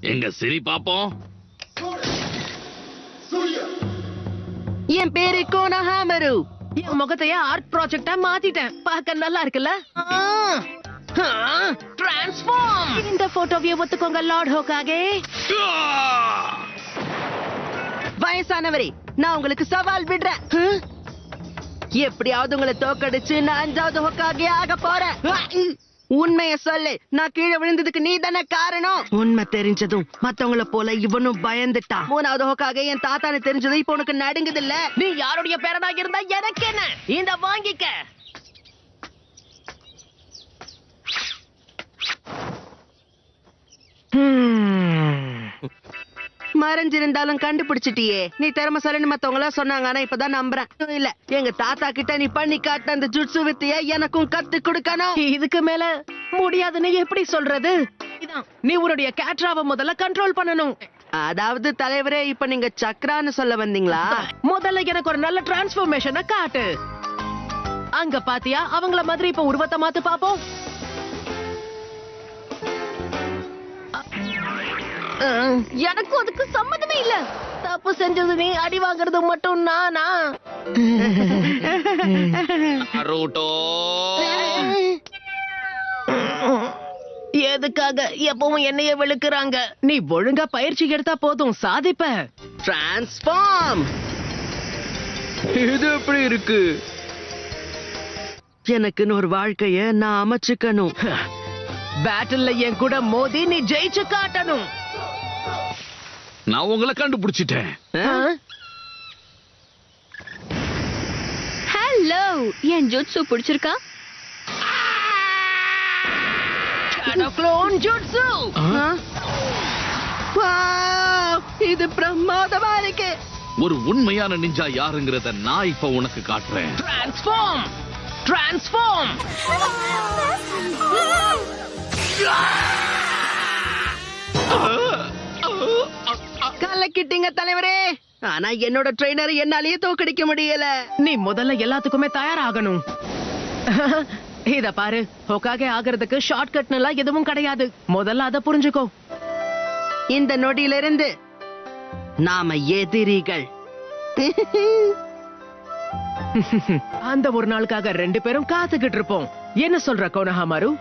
எங்க சிரி பாப்போம். என் பேரு கோனஹாமரு. என் முகத்தையே ஆர்ட் ப்ராஜெக்டா மாத்திட்டேன். பார்க்க நல்லா இருக்குல்ல? டிரான்ஸ்ஃபார்ம். இந்த போட்டோவை ஒத்துக்கோங்க லார்ட் ஹோகாகே. வயசானவரே, நான் உங்களுக்கு சவால் விடுறேன். எப்படியாவது உங்களை தோக்கடிச்சு நான் 5வது ஹோகாகே ஆக போறேன். உண்மைய சொல்லு, நான் கீழே விழுந்ததுக்கு நீ தானே காரணம். உண்மை தெரிஞ்சதும் மத்தவங்கள போல இவனும் பயந்துட்டான். 3வது ஹோகாகே என் தாத்தானு தெரிஞ்சது இப்ப உனக்கு நடுங்குது இல்ல? நீ யாருடைய பேரனா இருந்தா எனக்கு என்ன? இந்த வாங்கிக்க. மறைஞ்சிருந்தாலும் கண்டுபிடிச்சிட்டியே. நீ திறமைசாலின்னு மத்தவங்கள சொன்னாங்க, ஆனா இப்பதான் நம்புறேன். இல்ல, எங்க தாத்தா கிட்ட நீ பண்ணி காட்ட அந்த ஜுட்சு வித்தைய எனக்கும் கத்து கொடுக்கணும். இதுக்கு மேல முடியாதுன்னு எப்படி சொல்றது? நீ உன்னுடைய கேட்ராவை முதல்ல கண்ட்ரோல் பண்ணணும். அதாவது தலைவரே, இப்ப நீங்க சக்ரான்னு சொல்ல வந்தீங்களா? முதல்ல எனக்கு ஒரு நல்ல டிரான்ஸ்ஃபர்மேஷனை காட்டு. அங்க பாத்தியா, அவங்கள மாதிரி இப்ப உருவத்தை மாத்து பாப்போம். எனக்கும் அதுக்கு சம்மதமே இல்ல. தப்பு செஞ்சது நீ, அடி வாங்குறது மட்டும் நானா? நருட்டோ, எதுக்காக எப்பவும் என்னைய வெளுக்குறாங்க? நீ ஒழுங்கா பயிற்சி எடுத்தா போதும், சாதிப்ப. டிரான்ஸ்ஃபார்ம். இது எப்படி இருக்கு? எனக்குன்னு ஒரு வாழ்க்கைய நான் அமைச்சுக்கணும். பேட்டில்ல என் கூட மோதி நீ ஜெயிச்சு காட்டணும். நான் உங்களை கண்டுபிடிச்சிட்டேன். ஹலோ, என் ஜுட்சு பிடிச்சிருக்கா? ஜுட்சு. இது பிரமாதமா இருக்கு. ஒரு உண்மையான நிஞ்சா யாருங்கிறத நான் இப்ப உனக்கு காட்டுறேன். டிரான்ஸ்ஃபார்ம். டிரான்ஸ்ஃபார்ம். கலக்கிட்டீங்க தலைவரே. ஆனா என்னோட ட்ரெய்னர் என்னாலேயே தோக்கடிக்க முடியல. நீ முதல்ல எல்லாத்துக்குமே தயாராகணும். இத பாரு, ஹோகாகே ஆகிறதுக்கு ஷார்ட்கட் எல்லாம் எதுவும் கிடையாது. முதல்ல அத புரிஞ்சுக்கோ. இந்த நொடியிலிருந்து நாம எதிரிகள். அந்த ஒரு நாளுக்காக 2 பேரும் காத்துக்கிட்டு இருப்போம். என்ன சொல்ற கோனஹாமரு?